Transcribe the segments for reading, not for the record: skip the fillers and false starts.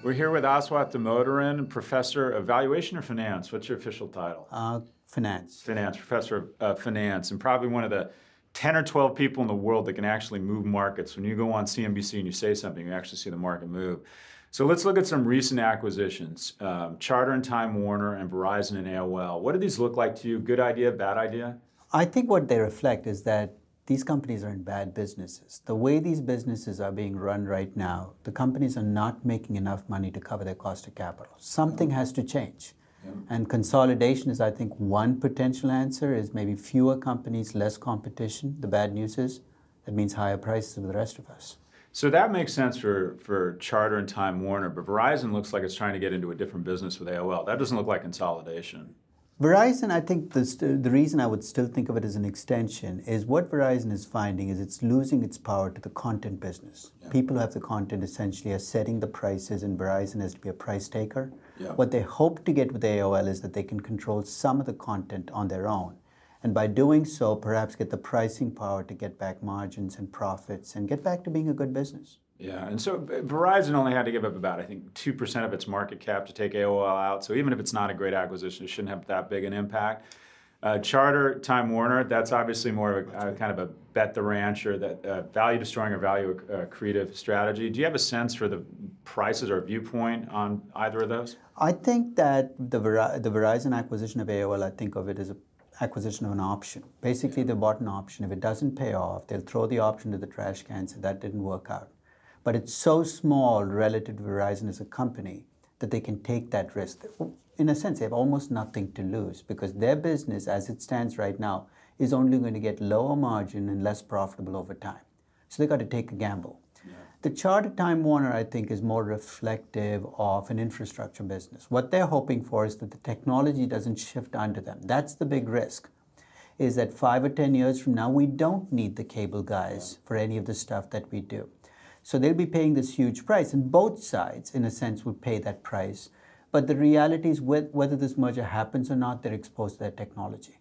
We're here with Aswath Damodaran, Professor of Valuation or Finance. What's your official title? Finance. Finance, Professor of Finance, and probably one of the 10 or 12 people in the world that can actually move markets. When you go on CNBC and you say something, you actually see the market move. So let's look at some recent acquisitions. Charter-Time Warner and Verizon and AOL. What do these look like to you? Good idea, bad idea? I think what they reflect is that these companies are in bad businesses. The way these businesses are being run right now, the companies are not making enough money to cover their cost of capital. Something has to change. Yeah. And consolidation is, I think, one potential answer is maybe fewer companies, less competition. The bad news is that means higher prices for the rest of us. So that makes sense for Charter and Time Warner, but Verizon looks like it's trying to get into a different business with AOL. That doesn't look like consolidation. Verizon, I think the reason I would still think of it as an extension is what Verizon is finding is it's losing its power to the content business. Yeah. People who have the content essentially are setting the prices, and Verizon has to be a price taker. Yeah. What they hope to get with AOL is that they can control some of the content on their own. And by doing so, perhaps get the pricing power to get back margins and profits and get back to being a good business. Yeah, and so Verizon only had to give up about, I think, 2% of its market cap to take AOL out. So even if it's not a great acquisition, it shouldn't have that big an impact. Charter, Time Warner, that's obviously more of a kind of a bet the ranch or that value destroying or value accretive strategy. Do you have a sense for the prices or viewpoint on either of those? I think that the Verizon acquisition of AOL, I think of it as an acquisition of an option. Basically, they bought an option. If it doesn't pay off, they'll throw the option to the trash can, so that didn't work out. But it's so small relative to Verizon as a company that they can take that risk. In a sense, they have almost nothing to lose because their business, as it stands right now, is only going to get lower margin and less profitable over time. So they got to take a gamble. Yeah. The Charter-Time Warner, I think, is more reflective of an infrastructure business. What they're hoping for is that the technology doesn't shift under them. That's the big risk, is that 5 or 10 years from now, we don't need the cable guys for any of the stuff that we do. So they'll be paying this huge price, and both sides, in a sense, would pay that price. But the reality is, whether this merger happens or not, they're exposed to that technology.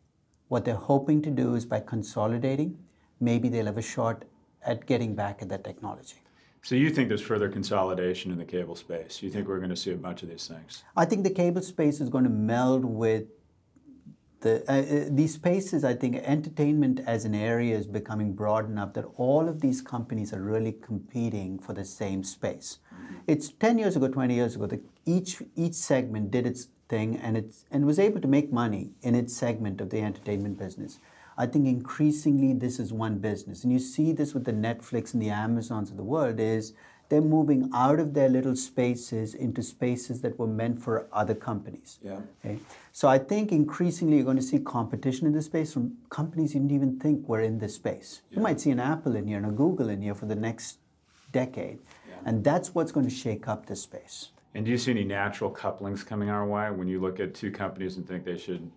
What they're hoping to do is by consolidating, maybe they'll have a shot at getting back at that technology. So you think there's further consolidation in the cable space? You think we're going to see a bunch of these things? I think the cable space is going to meld with these spaces. I think entertainment as an area is becoming broad enough that all of these companies are really competing for the same space. Mm-hmm. It's 10 years ago, 20 years ago, that each segment did its thing and was able to make money in its segment of the entertainment business. I think increasingly this is one business. And you see this with the Netflix and the Amazons of the world is they're moving out of their little spaces into spaces that were meant for other companies. Yeah. Okay? So I think increasingly you're going to see competition in this space from companies you didn't even think were in this space. Yeah. You might see an Apple in here and a Google in here for the next decade. Yeah. And that's what's going to shake up this space. And do you see any natural couplings coming our way when you look at two companies and think they should,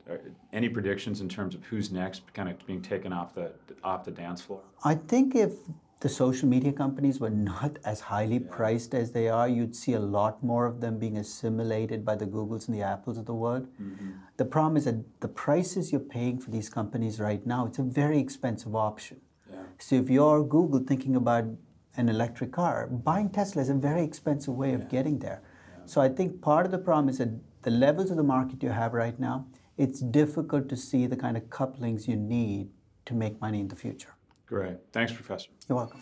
any predictions in terms of who's next kind of being taken off the dance floor? I think if the social media companies were not as highly priced as they are, you'd see a lot more of them being assimilated by the Googles and the Apples of the world. Mm-hmm. The problem is that the prices you're paying for these companies right now, it's a very expensive option. Yeah. So if you're Google thinking about an electric car, buying Tesla is a very expensive way of getting there. Yeah. So I think part of the problem is that the levels of the market you have right now, it's difficult to see the kind of couplings you need to make money in the future. Great. Thanks, Professor. You're welcome.